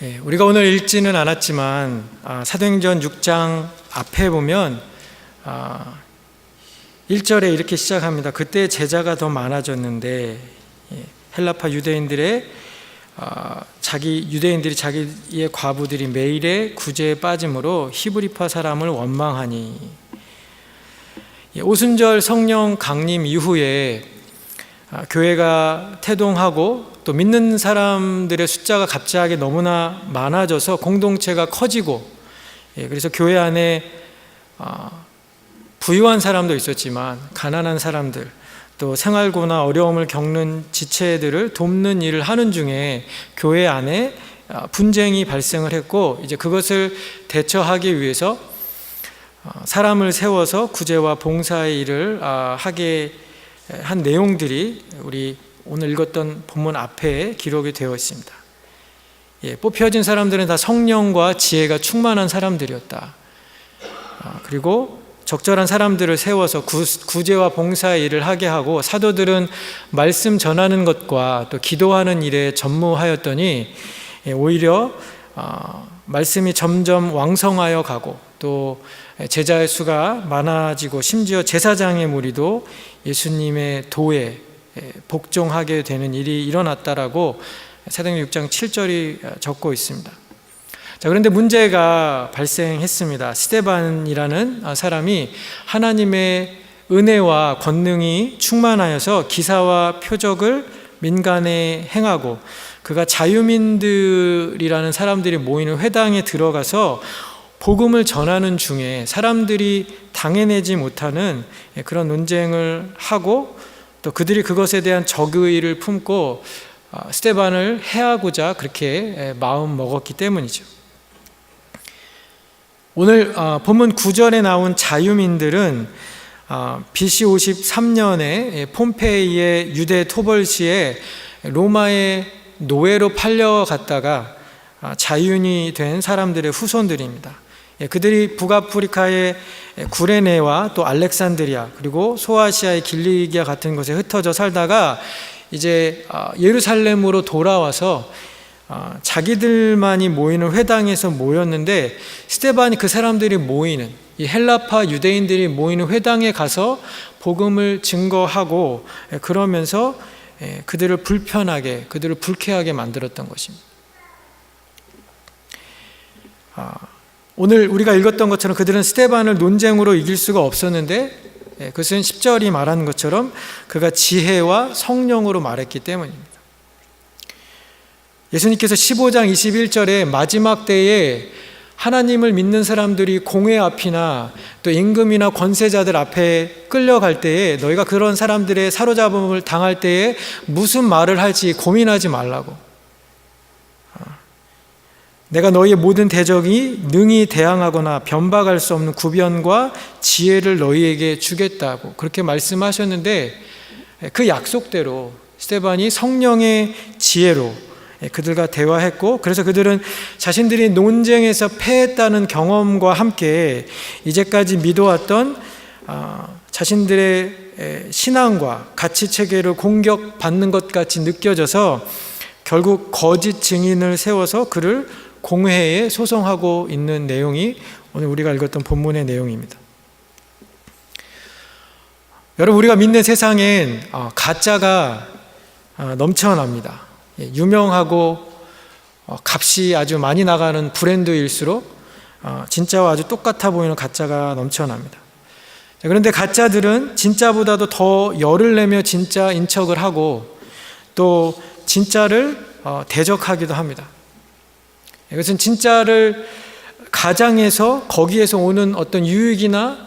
우리가 오늘 읽지는 않았지만 사도행전 6장 앞에 보면 1절에 이렇게 시작합니다. 그때 제자가 더 많아졌는데 헬라파 유대인들이 자기의 과부들이 매일의 구제에 빠짐으로 히브리파 사람을 원망하니, 오순절 성령 강림 이후에 교회가 태동하고 또 믿는 사람들의 숫자가 갑자기 너무나 많아져서 공동체가 커지고, 그래서 교회 안에 부유한 사람도 있었지만 가난한 사람들, 또 생활고나 어려움을 겪는 지체들을 돕는 일을 하는 중에 교회 안에 분쟁이 발생을 했고, 이제 그것을 대처하기 위해서 사람을 세워서 구제와 봉사의 일을 하게 한 내용들이 우리 오늘 읽었던 본문 앞에 기록이 되어 있습니다. 뽑혀진 사람들은 다 성령과 지혜가 충만한 사람들이었다. 그리고 적절한 사람들을 세워서 구제와 봉사의 일을 하게 하고, 사도들은 말씀 전하는 것과 또 기도하는 일에 전무하였더니 오히려 말씀이 점점 왕성하여 가고, 또 제자의 수가 많아지고, 심지어 제사장의 무리도 예수님의 도에 복종하게 되는 일이 일어났다라고 사도행전 6장 7절이 적고 있습니다. 자, 그런데 문제가 발생했습니다. 스데반이라는 사람이 하나님의 은혜와 권능이 충만하여서 기사와 표적을 민간에 행하고, 그가 자유민들이라는 사람들이 모이는 회당에 들어가서 복음을 전하는 중에 사람들이 당해내지 못하는 그런 논쟁을 하고, 또 그들이 그것에 대한 적의를 품고 스데반을 해하고자 그렇게 마음 먹었기 때문이죠. 오늘 본문 9절에 나온 자유민들은 BC 53년에 폼페이의 유대 토벌시에 로마의 노예로 팔려갔다가 자유인이 된 사람들의 후손들입니다. 그들이 북아프리카의 구레네와 또 알렉산드리아, 그리고 소아시아의 길리기아 같은 곳에 흩어져 살다가 이제 예루살렘으로 돌아와서 자기들만이 모이는 회당에서 모였는데, 스데반이 그 사람들이 모이는, 이 헬라파 유대인들이 모이는 회당에 가서 복음을 증거하고, 그러면서 그들을 불편하게, 그들을 불쾌하게 만들었던 것입니다. 오늘 우리가 읽었던 것처럼 그들은 스데반을 논쟁으로 이길 수가 없었는데, 그것은 10절이 말하는 것처럼 그가 지혜와 성령으로 말했기 때문입니다. 예수님께서 15장 21절에 마지막 때에 하나님을 믿는 사람들이 공회 앞이나 또 임금이나 권세자들 앞에 끌려갈 때에 너희가 그런 사람들의 사로잡음을 당할 때에 무슨 말을 할지 고민하지 말라고, 내가 너희의 모든 대적이 능히 대항하거나 변박할 수 없는 구변과 지혜를 너희에게 주겠다고 그렇게 말씀하셨는데, 그 약속대로 스데반이 성령의 지혜로 그들과 대화했고, 그래서 그들은 자신들이 논쟁에서 패했다는 경험과 함께 이제까지 믿어왔던 자신들의 신앙과 가치체계를 공격받는 것 같이 느껴져서 결국 거짓 증인을 세워서 그를 공회에 소송하고 있는 내용이 오늘 우리가 읽었던 본문의 내용입니다. 여러분, 우리가 믿는 세상엔 가짜가 넘쳐납니다. 유명하고 값이 아주 많이 나가는 브랜드일수록 진짜와 아주 똑같아 보이는 가짜가 넘쳐납니다. 그런데 가짜들은 진짜보다도 더 열을 내며 진짜인 척을 하고, 또 진짜를 대적하기도 합니다. 이것은 진짜를 가장해서 거기에서 오는 어떤 유익이나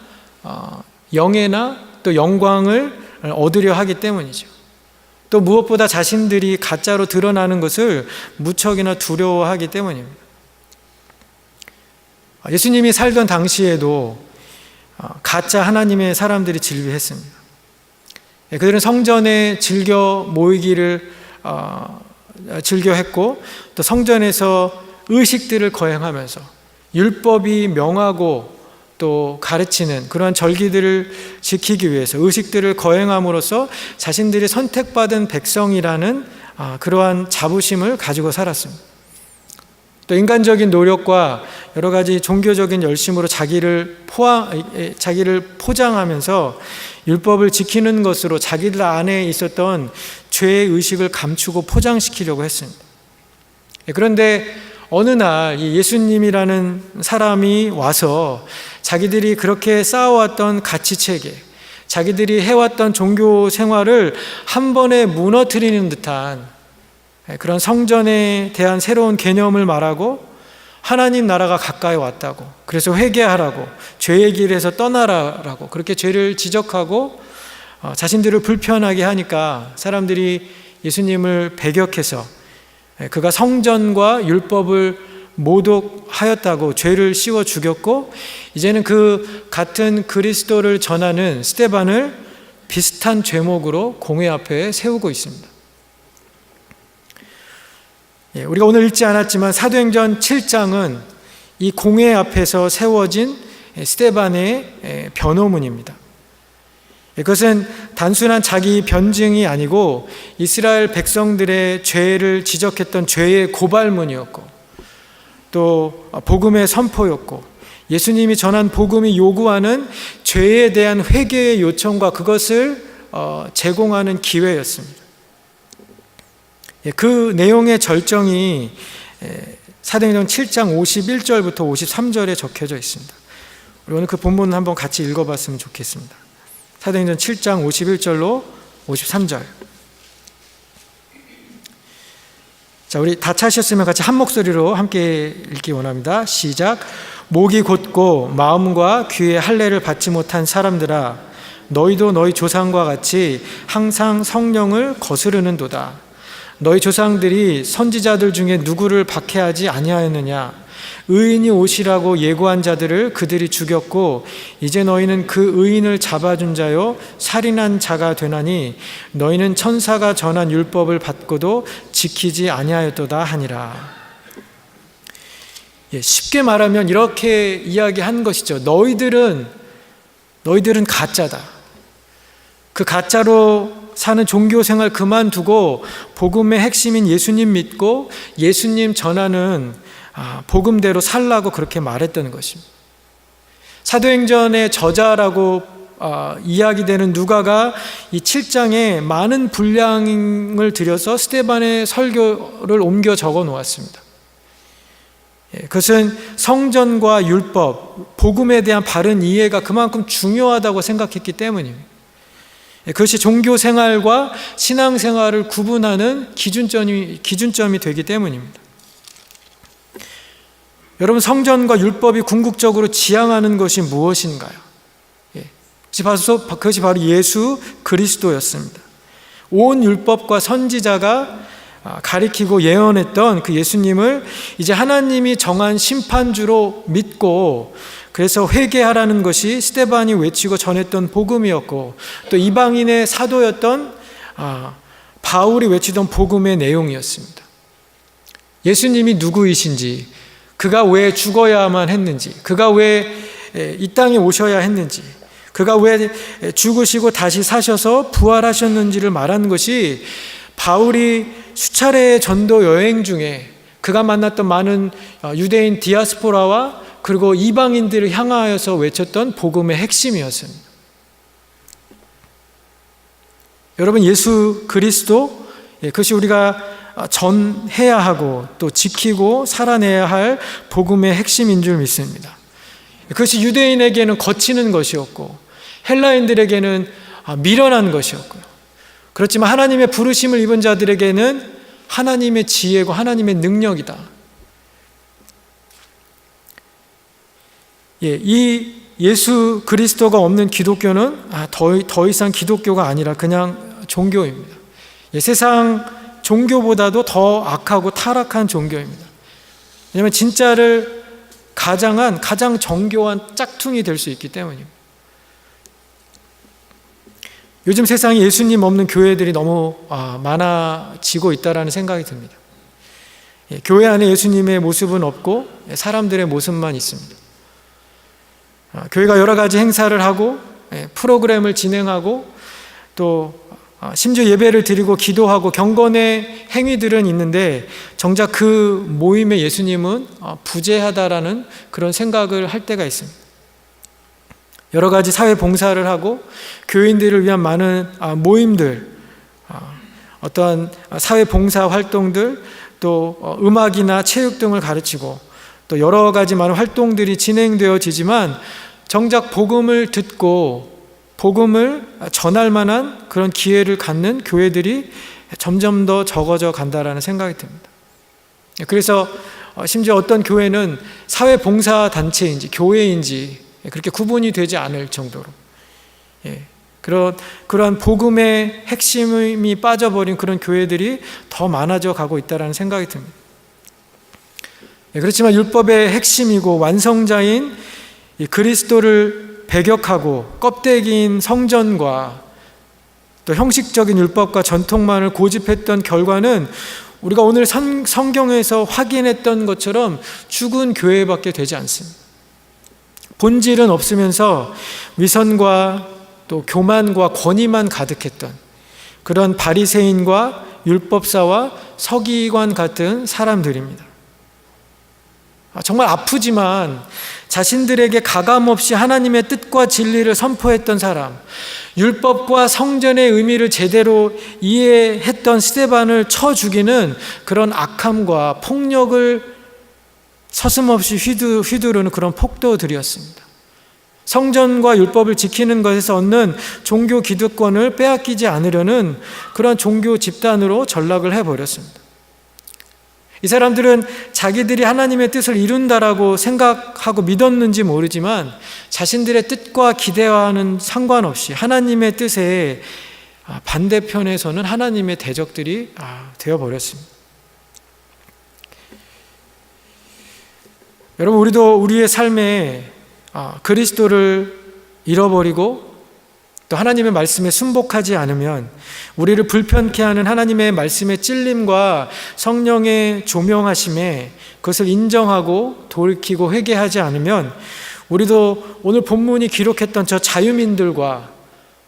영예나 또 영광을 얻으려 하기 때문이죠. 또 무엇보다 자신들이 가짜로 드러나는 것을 무척이나 두려워하기 때문입니다. 예수님이 살던 당시에도 가짜 하나님의 사람들이 질비했습니다. 그들은 성전에 즐겨 모이기를 즐겨했고, 또 성전에서 의식들을 거행하면서 율법이 명하고 또 가르치는 그러한 절기들을 지키기 위해서 의식들을 거행함으로써 자신들이 선택받은 백성이라는 그러한 자부심을 가지고 살았습니다. 또 인간적인 노력과 여러 가지 종교적인 열심으로 자기를 포장하면서 율법을 지키는 것으로 자기들 안에 있었던 죄의 의식을 감추고 포장시키려고 했습니다. 그런데 어느 날 예수님이라는 사람이 와서 자기들이 그렇게 쌓아왔던 가치체계, 자기들이 해왔던 종교 생활을 한 번에 무너뜨리는 듯한 그런 성전에 대한 새로운 개념을 말하고 하나님 나라가 가까이 왔다고, 그래서 회개하라고, 죄의 길에서 떠나라라고 그렇게 죄를 지적하고 자신들을 불편하게 하니까 사람들이 예수님을 배격해서 그가 성전과 율법을 모독하였다고 죄를 씌워 죽였고, 이제는 그 같은 그리스도를 전하는 스데반을 비슷한 죄목으로 공회 앞에 세우고 있습니다. 우리가 오늘 읽지 않았지만 사도행전 7장은 이 공회 앞에서 세워진 스데반의 변호문입니다. 그것은 단순한 자기 변증이 아니고 이스라엘 백성들의 죄를 지적했던 죄의 고발문이었고, 또 복음의 선포였고, 예수님이 전한 복음이 요구하는 죄에 대한 회개의 요청과 그것을 제공하는 기회였습니다. 그 내용의 절정이 사도행전 7장 51절부터 53절에 적혀져 있습니다. 우리 오늘 그 본문 한번 같이 읽어봤으면 좋겠습니다. 사도행전 7장 51절로 53절. 자, 우리 다 찾으셨으면 같이 한 목소리로 함께 읽기 원합니다. 시작. 목이 곧고 마음과 귀에 할례를 받지 못한 사람들아, 너희도 너희 조상과 같이 항상 성령을 거스르는도다. 너희 조상들이 선지자들 중에 누구를 박해하지 아니하였느냐? 의인이 오시라고 예고한 자들을 그들이 죽였고, 이제 너희는 그 의인을 잡아준 자요 살인한 자가 되나니 너희는 천사가 전한 율법을 받고도 지키지 아니하였도다 하니라. 쉽게 말하면 이렇게 이야기한 것이죠. 너희들은 가짜다. 그 가짜로 사는 종교 생활 그만두고 복음의 핵심인 예수님 믿고 예수님 전하는 복음대로 살라고 그렇게 말했던 것입니다. 사도행전의 저자라고 이야기되는 누가가 이 7장에 많은 분량을 들여서 스데반의 설교를 옮겨 적어 놓았습니다. 그것은 성전과 율법, 복음에 대한 바른 이해가 그만큼 중요하다고 생각했기 때문입니다. 그것이 종교 생활과 신앙 생활을 구분하는 기준점이 되기 때문입니다. 여러분, 성전과 율법이 궁극적으로 지향하는 것이 무엇인가요? 그것이 바로 예수 그리스도였습니다. 온 율법과 선지자가 가리키고 예언했던 그 예수님을 이제 하나님이 정한 심판주로 믿고, 그래서 회개하라는 것이 스데반이 외치고 전했던 복음이었고, 또 이방인의 사도였던 바울이 외치던 복음의 내용이었습니다. 예수님이 누구이신지, 그가 왜 죽어야만 했는지, 그가 왜 이 땅에 오셔야 했는지, 그가 왜 죽으시고 다시 사셔서 부활하셨는지를 말하는 것이 바울이 수차례의 전도 여행 중에 그가 만났던 많은 유대인 디아스포라와 그리고 이방인들을 향하여서 외쳤던 복음의 핵심이었습니다. 여러분, 예수 그리스도, 그것이 우리가 전해야 하고 또 지키고 살아내야 할 복음의 핵심인 줄 믿습니다. 그것이 유대인에게는 거치는 것이었고 헬라인들에게는 미련한 것이었고요. 그렇지만 하나님의 부르심을 입은 자들에게는 하나님의 지혜고 하나님의 능력이다. 이 예수 그리스도가 없는 기독교는 더 이상 기독교가 아니라 그냥 종교입니다. 세상 종교보다도 더 악하고 타락한 종교입니다. 왜냐하면 진짜를 가장 정교한 짝퉁이 될 수 있기 때문입니다. 요즘 세상에 예수님 없는 교회들이 너무 많아지고 있다는 생각이 듭니다. 교회 안에 예수님의 모습은 없고 사람들의 모습만 있습니다. 교회가 여러 가지 행사를 하고 프로그램을 진행하고 또 심지어 예배를 드리고 기도하고 경건의 행위들은 있는데 정작 그 모임에 예수님은 부재하다라는 그런 생각을 할 때가 있습니다. 여러 가지 사회 봉사를 하고 교인들을 위한 많은 모임들, 어떠한 사회 봉사 활동들, 또 음악이나 체육 등을 가르치고 또 여러 가지 많은 활동들이 진행되어지지만 정작 복음을 듣고 복음을 전할 만한 그런 기회를 갖는 교회들이 점점 더 적어져 간다라는 생각이 듭니다. 그래서 심지어 어떤 교회는 사회 봉사 단체인지 교회인지 그렇게 구분이 되지 않을 정도로 그러한 복음의 핵심이 빠져버린 그런 교회들이 더 많아져 가고 있다는 생각이 듭니다. 그렇지만 율법의 핵심이고 완성자인 이 그리스도를 배격하고 껍데기인 성전과 또 형식적인 율법과 전통만을 고집했던 결과는 우리가 오늘 성경에서 확인했던 것처럼 죽은 교회밖에 되지 않습니다. 본질은 없으면서 위선과 또 교만과 권위만 가득했던 그런 바리새인과 율법사와 서기관 같은 사람들입니다. 정말 아프지만 자신들에게 가감없이 하나님의 뜻과 진리를 선포했던 사람, 율법과 성전의 의미를 제대로 이해했던 스데반을 쳐 죽이는 그런 악함과 폭력을 서슴없이 휘두르는 그런 폭도들이었습니다. 성전과 율법을 지키는 것에서 얻는 종교 기득권을 빼앗기지 않으려는 그런 종교 집단으로 전락을 해버렸습니다. 이 사람들은 자기들이 하나님의 뜻을 이룬다라고 생각하고 믿었는지 모르지만 자신들의 뜻과 기대와는 상관없이 하나님의 뜻에 반대편에 서는 하나님의 대적들이 되어버렸습니다. 여러분, 우리도 우리의 삶에 그리스도를 잃어버리고 또 하나님의 말씀에 순복하지 않으면 우리를 불편케 하는 하나님의 말씀의 찔림과 성령의 조명하심에 그것을 인정하고 돌이키고 회개하지 않으면 우리도 오늘 본문이 기록했던 저 자유민들과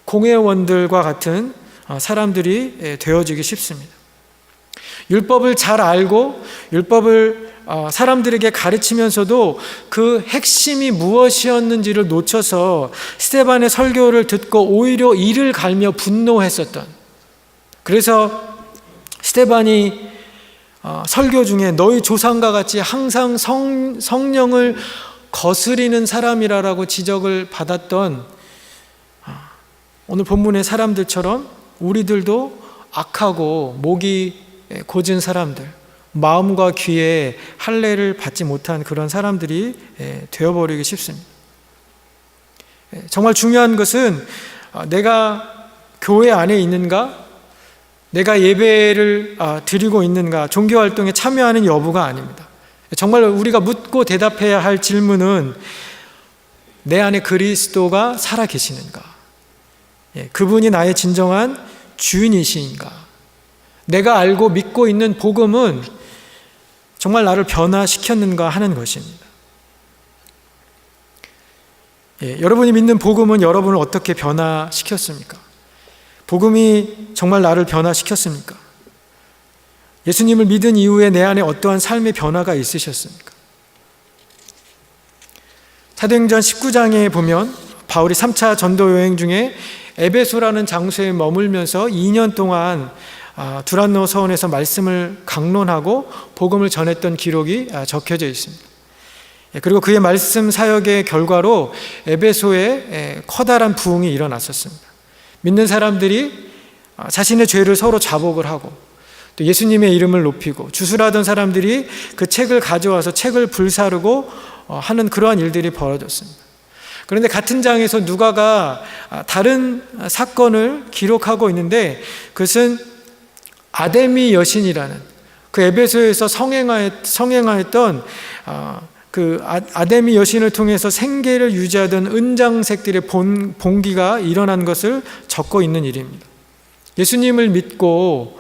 공회원들과 같은 사람들이 되어지기 쉽습니다. 율법을 잘 알고 율법을 사람들에게 가르치면서도 그 핵심이 무엇이었는지를 놓쳐서 스데반의 설교를 듣고 오히려 이를 갈며 분노했었던, 그래서 스데반이 설교 중에 너희 조상과 같이 항상 성령을 거스리는 사람이라고 지적을 받았던 오늘 본문의 사람들처럼 우리들도 악하고 목이 고진 사람들, 마음과 귀에 할례를 받지 못한 그런 사람들이 되어버리기 쉽습니다. 정말 중요한 것은 내가 교회 안에 있는가, 내가 예배를 드리고 있는가, 종교활동에 참여하는 여부가 아닙니다. 정말 우리가 묻고 대답해야 할 질문은 내 안에 그리스도가 살아계시는가, 그분이 나의 진정한 주인이신가, 내가 알고 믿고 있는 복음은 정말 나를 변화시켰는가 하는 것입니다. 여러분이 믿는 복음은 여러분을 어떻게 변화시켰습니까? 복음이 정말 나를 변화시켰습니까? 예수님을 믿은 이후에 내 안에 어떠한 삶의 변화가 있으셨습니까? 사도행전 19장에 보면 바울이 3차 전도 여행 중에 에베소라는 장소에 머물면서 2년 동안 두란노 서원에서 말씀을 강론하고 복음을 전했던 기록이 적혀져 있습니다. 그리고 그의 말씀 사역의 결과로 에베소에 커다란 부흥이 일어났었습니다. 믿는 사람들이 자신의 죄를 서로 자복을 하고 또 예수님의 이름을 높이고 주술하던 사람들이 그 책을 가져와서 책을 불사르고 하는 그러한 일들이 벌어졌습니다. 그런데 같은 장에서 누가가 다른 사건을 기록하고 있는데 그것은 아데미 여신이라는 그 에베소에서 성행하였던 그 아데미 여신을 통해서 생계를 유지하던 은장색들의 봉기가 일어난 것을 적고 있는 일입니다. 예수님을 믿고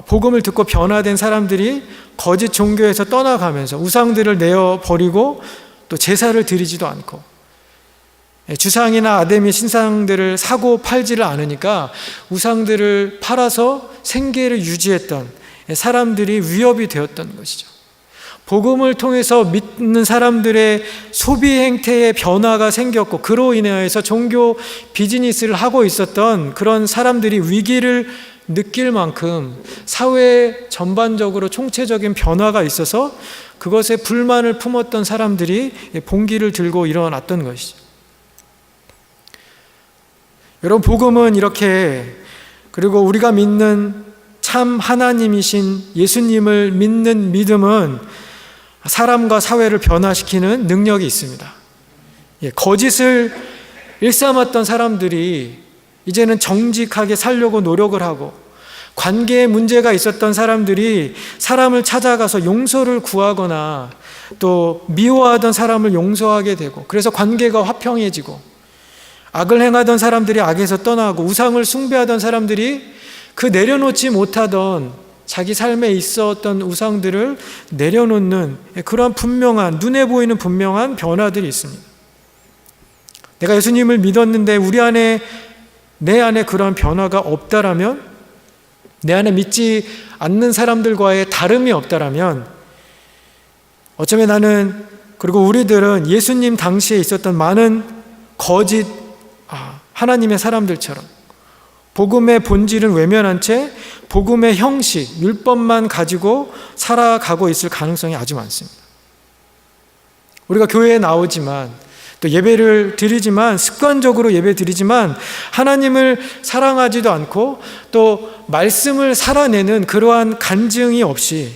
복음을 듣고 변화된 사람들이 거짓 종교에서 떠나가면서 우상들을 내어버리고 또 제사를 드리지도 않고 주상이나 아데미 신상들을 사고 팔지를 않으니까 우상들을 팔아서 생계를 유지했던 사람들이 위협이 되었던 것이죠. 복음을 통해서 믿는 사람들의 소비 행태의 변화가 생겼고, 그로 인하여서 종교 비즈니스를 하고 있었던 그런 사람들이 위기를 느낄 만큼 사회 전반적으로 총체적인 변화가 있어서 그것에 불만을 품었던 사람들이 봉기를 들고 일어났던 것이죠. 여러분, 복음은 이렇게, 그리고 우리가 믿는 참 하나님이신 예수님을 믿는 믿음은 사람과 사회를 변화시키는 능력이 있습니다. 거짓을 일삼았던 사람들이 이제는 정직하게 살려고 노력을 하고, 관계에 문제가 있었던 사람들이 사람을 찾아가서 용서를 구하거나 또 미워하던 사람을 용서하게 되고, 그래서 관계가 화평해지고, 악을 행하던 사람들이 악에서 떠나고, 우상을 숭배하던 사람들이 그 내려놓지 못하던 자기 삶에 있었던 우상들을 내려놓는 그런 분명한, 눈에 보이는 분명한 변화들이 있습니다. 내가 예수님을 믿었는데 내 안에 그러한 변화가 없다라면, 내 안에 믿지 않는 사람들과의 다름이 없다라면, 어쩌면 나는, 그리고 우리들은 예수님 당시에 있었던 많은 거짓 하나님의 사람들처럼 복음의 본질은 외면한 채 복음의 형식, 율법만 가지고 살아가고 있을 가능성이 아주 많습니다. 우리가 교회에 나오지만, 또 예배를 드리지만, 습관적으로 예배 드리지만 하나님을 사랑하지도 않고 또 말씀을 살아내는 그러한 간증이 없이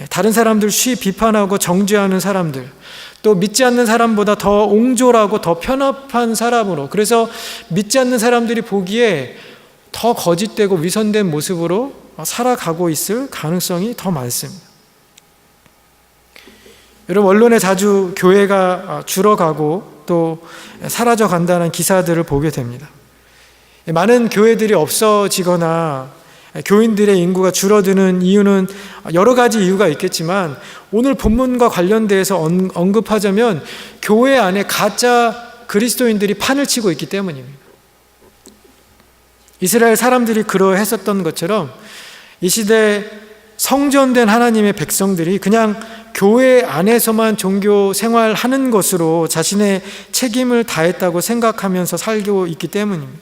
다른 사람들 쉬 비판하고 정죄하는 사람들, 또 믿지 않는 사람보다 더 옹졸하고 더 편협한 사람으로, 그래서 믿지 않는 사람들이 보기에 더 거짓되고 위선된 모습으로 살아가고 있을 가능성이 더 많습니다. 여러분, 언론에 자주 교회가 줄어가고 또 사라져 간다는 기사들을 보게 됩니다. 많은 교회들이 없어지거나 교인들의 인구가 줄어드는 이유는 여러 가지 이유가 있겠지만, 오늘 본문과 관련돼서 언급하자면 교회 안에 가짜 그리스도인들이 판을 치고 있기 때문입니다. 이스라엘 사람들이 그러했었던 것처럼 이 시대 성전된 하나님의 백성들이 그냥 교회 안에서만 종교 생활하는 것으로 자신의 책임을 다했다고 생각하면서 살고 있기 때문입니다.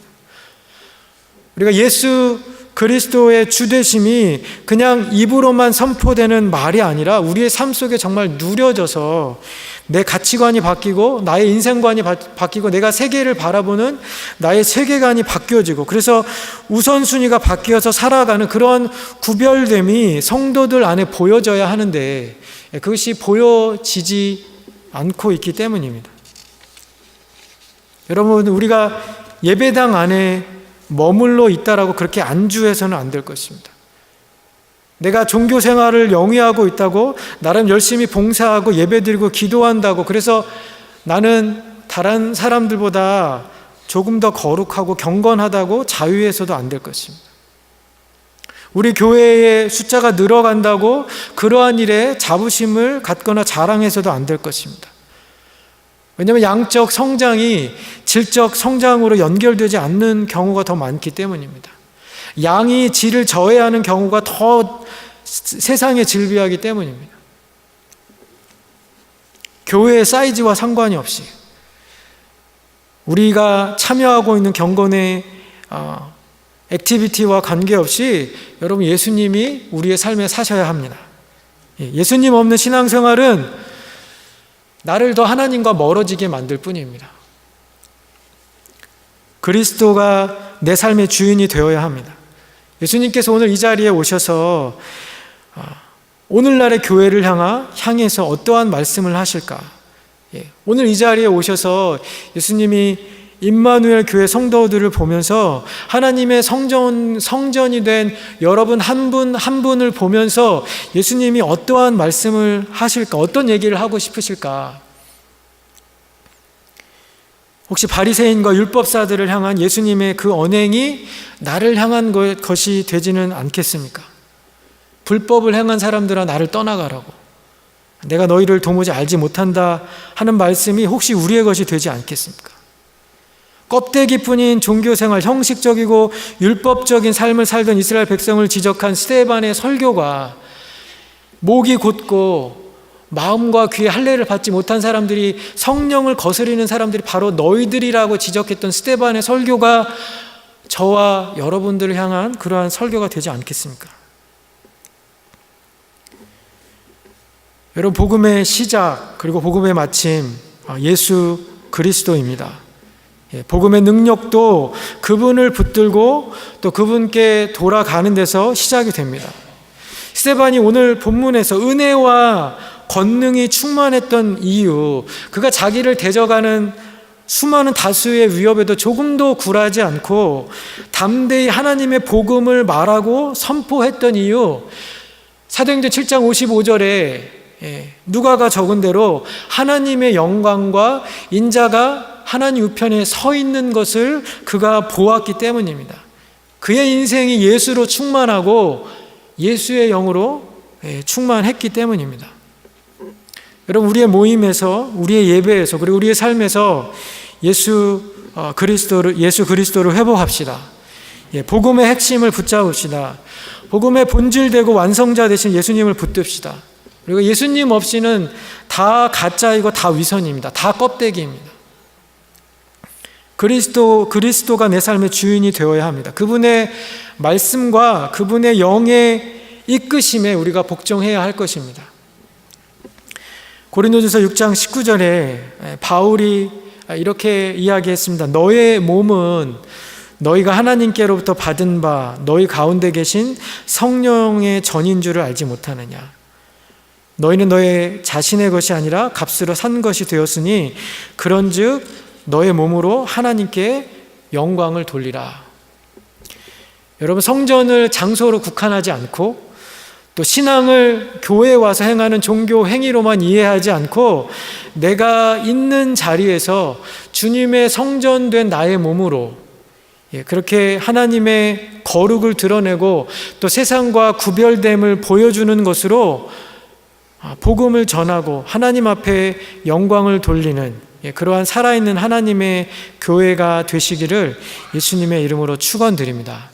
우리가 예수 그리스도의 주되심이 그냥 입으로만 선포되는 말이 아니라 우리의 삶 속에 정말 누려져서 내 가치관이 바뀌고 나의 인생관이 바뀌고 내가 세계를 바라보는 나의 세계관이 바뀌어지고, 그래서 우선순위가 바뀌어서 살아가는 그런 구별됨이 성도들 안에 보여져야 하는데 그것이 보여지지 않고 있기 때문입니다. 여러분, 우리가 예배당 안에 머물러 있다라고 그렇게 안주해서는 안 될 것입니다. 내가 종교 생활을 영위하고 있다고 나름 열심히 봉사하고 예배드리고 기도한다고 그래서 나는 다른 사람들보다 조금 더 거룩하고 경건하다고 자유해서도 안 될 것입니다. 우리 교회의 숫자가 늘어간다고 그러한 일에 자부심을 갖거나 자랑해서도 안 될 것입니다. 왜냐하면 양적 성장이 질적 성장으로 연결되지 않는 경우가 더 많기 때문입니다. 양이 질을 저해하는 경우가 더 세상에 질비하기 때문입니다. 교회의 사이즈와 상관이 없이 우리가 참여하고 있는 경건의 액티비티와 관계없이 여러분, 예수님이 우리의 삶에 사셔야 합니다. 예수님 없는 신앙생활은 나를 더 하나님과 멀어지게 만들 뿐입니다. 그리스도가 내 삶의 주인이 되어야 합니다. 예수님께서 오늘 이 자리에 오셔서 오늘날의 교회를 향해서 어떠한 말씀을 하실까? 오늘 이 자리에 오셔서 예수님이 임마누엘 교회 성도들을 보면서 하나님의 성전이 된 여러분 한 분 한 분을 보면서 예수님이 어떠한 말씀을 하실까? 어떤 얘기를 하고 싶으실까? 혹시 바리새인과 율법사들을 향한 예수님의 그 언행이 나를 향한 것이 되지는 않겠습니까? 불법을 행한 사람들아 나를 떠나가라고, 내가 너희를 도무지 알지 못한다 하는 말씀이 혹시 우리의 것이 되지 않겠습니까? 껍데기뿐인 종교생활, 형식적이고 율법적인 삶을 살던 이스라엘 백성을 지적한 스데반의 설교가 목이 곧고 마음과 귀에 할례를 받지 못한 사람들이, 성령을 거스리는 사람들이 바로 너희들이라고 지적했던 스데반의 설교가 저와 여러분들을 향한 그러한 설교가 되지 않겠습니까? 여러분, 복음의 시작 그리고 복음의 마침 예수 그리스도입니다. 복음의 능력도 그분을 붙들고 또 그분께 돌아가는 데서 시작이 됩니다. 스데반이 오늘 본문에서 은혜와 권능이 충만했던 이유, 그가 자기를 대적하는 수많은 다수의 위협에도 조금도 굴하지 않고 담대히 하나님의 복음을 말하고 선포했던 이유, 사도행전 7장 55절에 누가가 적은 대로 하나님의 영광과 인자가 하나님 우편에 서 있는 것을 그가 보았기 때문입니다. 그의 인생이 예수로 충만하고 예수의 영으로 충만했기 때문입니다. 여러분, 우리의 모임에서, 우리의 예배에서, 그리고 우리의 삶에서 예수 그리스도를 회복합시다. 복음의 핵심을 붙잡읍시다. 복음의 본질되고 완성자 되신 예수님을 붙듭시다. 그리고 예수님 없이는 다 가짜이고 다 위선입니다. 다 껍데기입니다. 그리스도가 내 삶의 주인이 되어야 합니다. 그분의 말씀과 그분의 영의 이끄심에 우리가 복종해야 할 것입니다. 고린도전서 6장 19절에 바울이 이렇게 이야기했습니다. 너의 몸은 너희가 하나님께로부터 받은 바 너희 가운데 계신 성령의 전인 줄을 알지 못하느냐. 너희는 너의 자신의 것이 아니라 값으로 산 것이 되었으니 그런즉 너의 몸으로 하나님께 영광을 돌리라. 여러분, 성전을 장소로 국한하지 않고 또 신앙을 교회에 와서 행하는 종교 행위로만 이해하지 않고 내가 있는 자리에서 주님의 성전된 나의 몸으로 그렇게 하나님의 거룩을 드러내고 또 세상과 구별됨을 보여주는 것으로 복음을 전하고 하나님 앞에 영광을 돌리는 그러한 살아있는 하나님의 교회가 되시기를 예수님의 이름으로 축원드립니다.